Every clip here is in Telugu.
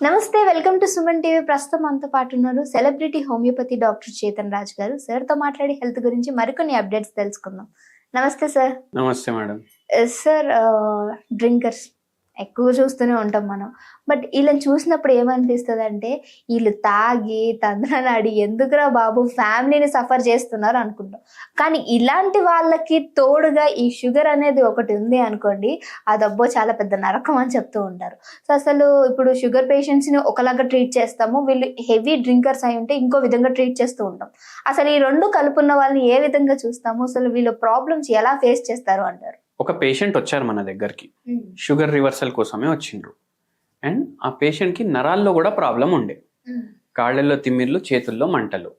నమస్తే, వెల్కమ్ టు సుమన్ టీవీ. ప్రస్తుతం మనతో పాటు ఉన్నారు celebrity homeopathy doctor Chetan Raj గారు. సార్ తో మాట్లాడి హెల్త్ గురించి మరికొన్ని అప్డేట్స్ తెలుసుకుందాం. నమస్తే సార్. నమస్తే మేడం. సార్, డ్రింకర్స్ ఎక్కువ చూస్తూనే ఉంటాం మనం. బట్ వీళ్ళని చూసినప్పుడు ఏమనిపిస్తుంది అంటే, వీళ్ళు తాగి తందనాడి ఎందుకురా బాబు ఫ్యామిలీని సఫర్ చేస్తున్నారు అనుకుంటాం. కానీ ఇలాంటి వాళ్ళకి తోడుగా ఈ షుగర్ అనేది ఒకటి ఉంది అనుకోండి, అదబ్బో చాలా పెద్ద నరకం అని చెప్తూ ఉంటారు. సో అసలు ఇప్పుడు షుగర్ పేషెంట్స్ని ఒకలాగా ట్రీట్ చేస్తాము, వీళ్ళు హెవీ డ్రింకర్స్ అయి ఉంటే ఇంకో విధంగా ట్రీట్ చేస్తూ ఉంటాం. అసలు ఈ రెండు కలుపున్న వాళ్ళని ఏ విధంగా చూస్తాము, అసలు వీళ్ళ ప్రాబ్లమ్స్ ఎలా ఫేస్ చేస్తారు అంటారు? ఒక పేషెంట్ వచ్చారు మన దగ్గరికి, షుగర్ రివర్సల్ కోసమే వచ్చిండ్రు. అండ్ ఆ పేషెంట్ కి నరాల్లో కూడా ప్రాబ్లం ఉండే, కాళ్ళల్లో తిమ్మిర్లు, చేతుల్లో మంటలు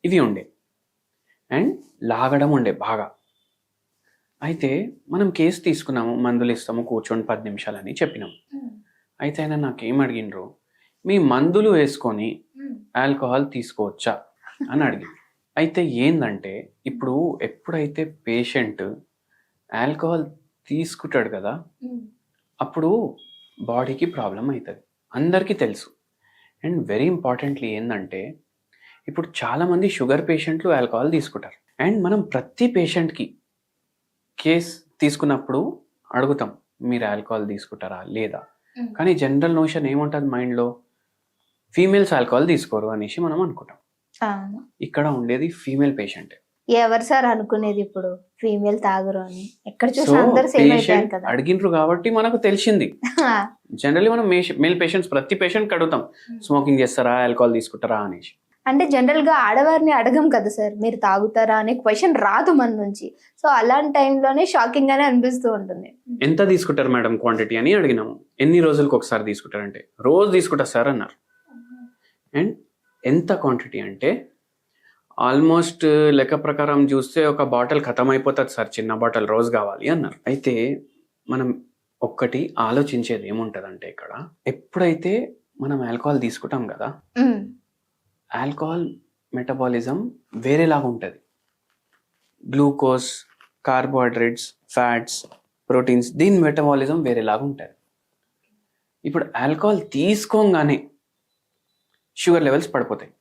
ఇవి ఉండే, అండ్ లాగడం ఉండే బాగా. అయితే మనం కేసు తీసుకున్నాము, మందులు ఇస్తాము, కూర్చొని 10 నిమిషాలని చెప్పినాము. అయితే ఆయన నాకేం అడిగిండ్రు, మీ మందులు వేసుకొని ఆల్కహాల్ తీసుకోవచ్చా అని అడిగింది. అయితే ఏందంటే, ఇప్పుడు ఎప్పుడైతే పేషెంట్ ఆల్కహాల్ తీసుకుంటాడు కదా, అప్పుడు బాడీకి ప్రాబ్లం అవుతుంది, అందరికీ తెలుసు. అండ్ వెరీ ఇంపార్టెంట్లీ ఏంటంటే, ఇప్పుడు చాలామంది షుగర్ పేషెంట్లు ఆల్కహాల్ తీసుకుంటారు. అండ్ మనం ప్రతి పేషెంట్కి కేస్ తీసుకున్నప్పుడు అడుగుతాం, మీరు ఆల్కహాల్ తీసుకుంటారా లేదా. కానీ జనరల్ నోషన్ ఏముంటుంది మైండ్లో, ఫీమేల్స్ ఆల్కహాల్ తీసుకోరు అనేసి మనం అనుకుంటాం. ఇక్కడ ఉండేది ఫీమేల్ పేషెంట్. ఎవరు సార్ అనుకునేది ఇప్పుడు ఫీమేల్ తాగరు అని? ఎక్కడ చూసినా అందరూ సేమ్ అయిపోయారు కదా. అడిగినరు కాబట్టి మనకు తెలిసింది. జనరల్లీ మనం మేల్ పేషెంట్స్ ప్రతి పేషెంట్ అడుగుతాం, స్మోకింగ్ చేస్తారా, ఆల్కహాల్ తీసుకుంటారా అనేసి. అంటే జనరల్ గా ఆడవారిని అడగం కదా సార్, మీరు తాగుతారా అనే క్వశ్చన్ రాదు మన నుంచి. సో అలాంటి టైంలోనే షాకింగ్ గానే అనిపిస్తూ ఉంటుంది. ఎంత తీసుకుంటారు మేడం క్వాంటిటీ అని అడిగినాము. ఎన్ని రోజులకు ఒకసారి తీసుకుంటారంటే, రోజు తీసుకుంటారు సార్ అన్నారు. అండ్ ఎంత క్వాంటిటీ అంటే, ఆల్మోస్ట్ లెక్క ప్రకారం చూస్తే ఒక బాటిల్ ఖతం అయిపోతుంది సార్, చిన్న బాటిల్ రోజు కావాలి అన్నారు. అయితే మనం ఒక్కటి ఆలోచించేది ఏముంటదంటే, ఇక్కడ ఎప్పుడైతే మనం ఆల్కహాల్ తీసుకుంటాం కదా, ఆల్కహాల్ మెటబాలిజం వేరేలాగా ఉంటుంది. గ్లూకోజ్, కార్బోహైడ్రేట్స్, ఫ్యాట్స్, ప్రోటీన్స్, దీని మెటబాలిజం వేరేలాగా ఉంటుంది. ఇప్పుడు ఆల్కహాల్ తీసుకోగానే షుగర్ లెవెల్స్ పడిపోతాయి,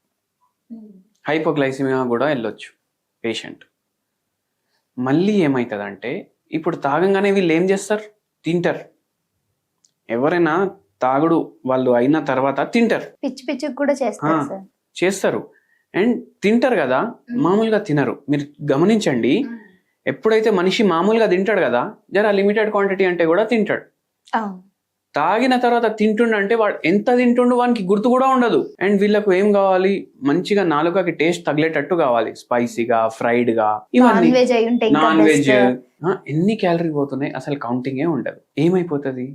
హైపోగ్లైసిమియా కూడా వెళ్ళొచ్చు పేషెంట్. మళ్ళీ ఏమవుతుందంటే, ఇప్పుడు తాగంగానే వీళ్ళు ఏం చేస్తారు, తింటారు. ఎవరైనా తాగుడు వాళ్ళు అయిన తర్వాత తింటారు, పిచ్చి పిచ్చి కూడా చేస్తారు. అండ్ తింటారు కదా, మామూలుగా తినరు. మీరు గమనించండి, ఎప్పుడైతే మనిషి మామూలుగా తింటాడు కదా, జర లిమిటెడ్ క్వాంటిటీ అంటే కూడా తింటాడు. తాగిన తర్వాత తింటుండంటే వాడు ఎంత తింటుండు వానికి గుర్తు కూడా ఉండదు. అండ్ వీళ్ళకు ఏం కావాలి, మంచిగా నాలుకకి టేస్ట్ తగిలేటట్టు కావాలి, స్పైసీగా, ఫ్రైడ్ గా, ఇవన్నీ నాన్ వెజ్. ఎన్ని క్యాలరీ పోతున్నాయి అసలు కౌంటింగే ఉండదు. ఏమైపోతుంది,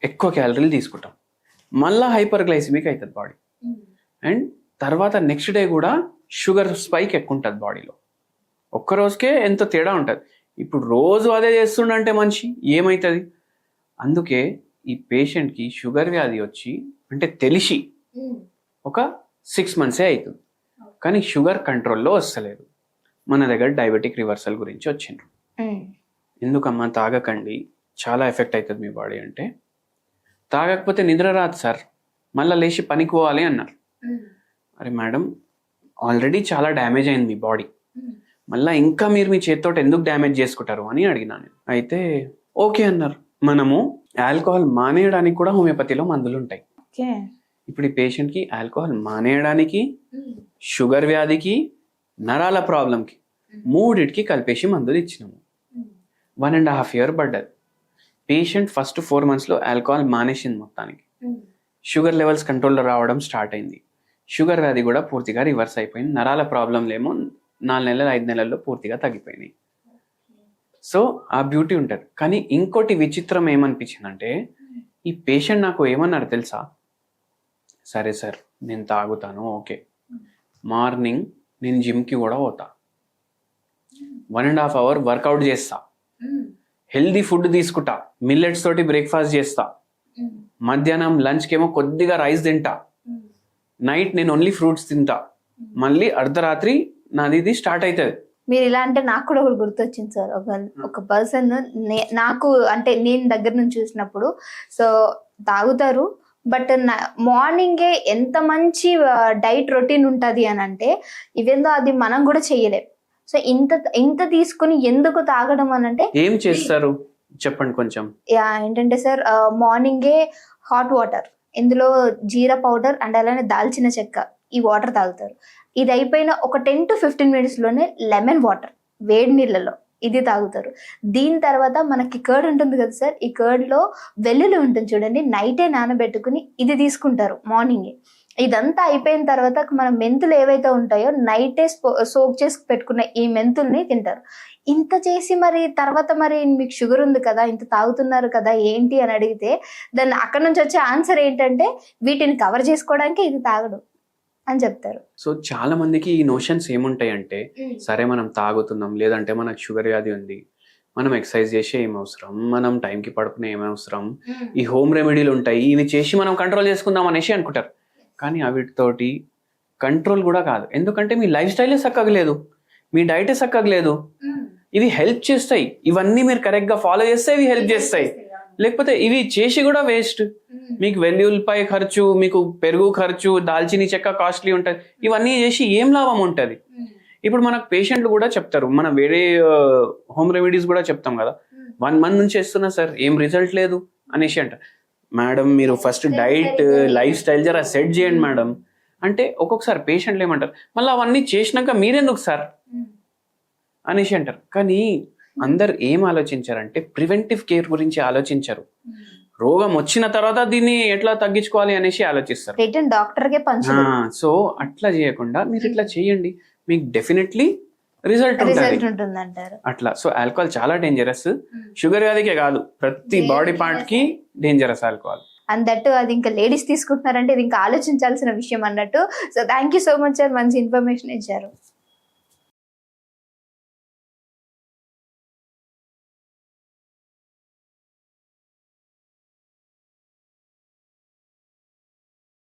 ఎక్కువ క్యాలరీలు తీసుకుంటాం, మళ్ళా హైపర్ గ్లైసిమిక్ అవుతుంది బాడీ. అండ్ తర్వాత నెక్స్ట్ డే కూడా షుగర్ స్పైక్ ఎక్కువ ఉంటుంది బాడీలో. ఒక్క రోజుకే ఎంత తేడా ఉంటుంది. ఇప్పుడు రోజు అదే చేస్తుండంటే మనిషి ఏమవుతుంది. అందుకే ఈ పేషెంట్కి షుగర్ వ్యాధి వచ్చి అంటే తెలిసి ఒక 6 monthsే అవుతుంది, కానీ షుగర్ కంట్రోల్లో వస్తలేదు. మన దగ్గర డయాబెటిక్ రివర్సల్ గురించి వచ్చిండ్రు. ఎందుకమ్మా తాగకండి, చాలా ఎఫెక్ట్ అవుతుంది మీ బాడీ అంటే, తాగకపోతే నిద్ర రాదు సార్, మళ్ళీ లేచి పనికి పోవాలి అన్నారు. అరే మేడం, ఆల్రెడీ చాలా డ్యామేజ్ అయింది మీ బాడీ, మళ్ళీ ఇంకా మీరు మీ చేతితో ఎందుకు డ్యామేజ్ చేసుకుంటారు అని అడిగినాను. అయితే ఓకే అన్నారు. మనము ఆల్కహాల్ మానేయడానికి కూడా హోమియోపతిలో మందులు ఉంటాయి. ఇప్పుడు ఈ పేషెంట్కి ఆల్కహాల్ మానేయడానికి, షుగర్ వ్యాధికి, నరాల ప్రాబ్లంకి, మూడిటికి కలిపేసి మందులు ఇచ్చినాము. 1.5 years పడ్డది. పేషెంట్ ఫస్ట్ 4 monthsలో ఆల్కహాల్ మానేసింది మొత్తానికి. షుగర్ లెవెల్స్ కంట్రోల్లో రావడం స్టార్ట్ అయింది. షుగర్ వ్యాధి కూడా పూర్తిగా రివర్స్ అయిపోయింది. నరాల ప్రాబ్లంలేమో 4 నెలలు 5 నెలల్లో పూర్తిగా తగ్గిపోయినాయి. సో ఆ బ్యూటీ ఉంటుంది. కానీ ఇంకోటి విచిత్రం ఏమనిపించిందంటే, ఈ పేషెంట్ నాకు ఏమన్నారు తెలుసా, సరే సార్ నేను తాగుతాను, ఓకే, మార్నింగ్ నేను జిమ్కి కూడా పోతా, 1.5 hours వర్కౌట్ చేస్తా, హెల్దీ ఫుడ్ తీసుకుంటా, మిల్లెట్స్ తోటి బ్రేక్ఫాస్ట్ చేస్తా, మధ్యాహ్నం లంచ్కి ఏమో కొద్దిగా రైస్ తింటా, నైట్ నేను ఓన్లీ ఫ్రూట్స్ తింటా, మళ్ళీ అర్ధరాత్రి నాది ఇది స్టార్ట్ అవుతుంది. మీరు ఇలా అంటే నాకు కూడా ఒకటి గుర్తొచ్చింది సార్. ఒక పర్సన్ నాకు అంటే నేను దగ్గర నుంచి చూసినప్పుడు, సో తాగుతారు, బట్ మార్నింగే ఎంత మంచి డైట్ రొటీన్ ఉంటుంది అని అంటే ఇవేందో అది మనం కూడా చేయలేం. సో ఇంత ఇంత తీసుకుని ఎందుకు తాగడం అని అంటే ఏం చేస్తారు చెప్పండి కొంచెం. ఏంటంటే సార్, మార్నింగే హాట్ వాటర్, ఇందులో జీరా పౌడర్ అండ్ అలానే దాల్చిన చెక్క, ఈ వాటర్ తాగుతారు. ఇది అయిపోయిన ఒక 10 to 15 minutes లోనే లెమన్ వాటర్ వేడి నీళ్ళలో ఇది తాగుతారు. దీని తర్వాత మనకి కర్డ్ ఉంటుంది కదా సార్, ఈ కర్డ్ లో వెల్లుల్లి ఉంటుంది చూడండి, నైటే నానబెట్టుకుని ఇది తీసుకుంటారు మార్నింగే. ఇదంతా అయిపోయిన తర్వాత మన మెంతులు ఏవైతే ఉంటాయో నైటే సోక్ చేసి పెట్టుకున్న ఈ మెంతుల్ని తింటారు. ఇంత చేసి మరి తర్వాత మరి మీకు షుగర్ ఉంది కదా, ఇంత తాగుతున్నారు కదా ఏంటి అని అడిగితే దాన్ని అక్కడ నుంచి వచ్చే ఆన్సర్ ఏంటంటే వీటిని కవర్ చేసుకోవడానికి ఇది తాగడం అని చెప్తారు. సో చాలా మందికి ఈ నోషన్స్ ఏముంటాయంటే, సరే మనం తాగుతున్నాం, లేదంటే మనకు షుగర్ వ్యాధి ఉంది, మనం ఎక్సర్సైజ్ చేసే ఏం అవసరం, మనం టైంకి పడుకునే ఏం అవసరం, ఈ హోమ్ రెమెడీలు ఉంటాయి ఇవి చేసి మనం కంట్రోల్ చేసుకుందాం అనేసి అనుకుంటారు. కానీ వీటితోటి కంట్రోల్ కూడా కాదు, ఎందుకంటే మీ లైఫ్ స్టైలే చక్కగలేదు, మీ డైటే చక్కగలేదు. ఇవి హెల్ప్ చేస్తాయి, ఇవన్నీ మీరు కరెక్ట్గా ఫాలో చేస్తే ఇవి హెల్ప్ చేస్తాయి, లేకపోతే ఇవి చేసి కూడా వేస్ట్. మీకు వెల్లుల్లిపాయ ఖర్చు, మీకు పెరుగు ఖర్చు, దాల్చిని చెక్క కాస్ట్లీ ఉంటుంది, ఇవన్నీ చేసి ఏం లాభం ఉంటుంది? ఇప్పుడు మనకు పేషెంట్లు కూడా చెప్తారు, మన వేరే హోమ్ రెమెడీస్ కూడా చెప్తాం కదా, 1 month నుంచి చేస్తున్నా సార్ ఏం రిజల్ట్ లేదు అనేసి అంటారు. మేడం మీరు ఫస్ట్ డైట్ లైఫ్ స్టైల్ జరా సెట్ చేయండి మేడం అంటే, ఒక్కొక్కసారి పేషెంట్లు ఏమంటారు, మళ్ళీ అవన్నీ చేసినాక మీరెందుకు సార్ అనేసి అంటారు. కానీ అందరు ఏం ఆలోచించారంటే ప్రివెంటివ్ కేర్ గురించి ఆలోచించరు, రోగం వచ్చిన తర్వాత దీన్ని ఎట్లా తగ్గించుకోవాలి అనేసి ఆలోచిస్తారు. సో అట్లా చేయకుండా మీరు ఇట్లా చేయండి, మీకు డెఫినెట్లీ రిజల్ట్ ఉంటుంది అంటారు అట్లా. సో ఆల్కహాల్ చాలా డేంజరస్, షుగర్ వ్యాధికే కాదు ప్రతి బాడీ పార్ట్ కి డేంజరస్ ఆల్కహాల్. అండ్ దట్టు అది ఇంకా లేడీస్ తీసుకుంటున్నారంటే ఇది ఇంకా ఆలోచించాల్సిన విషయం అన్నట్టు. So thank you so much sir, మంచి ఇన్ఫర్మేషన్ ఇచ్చారు.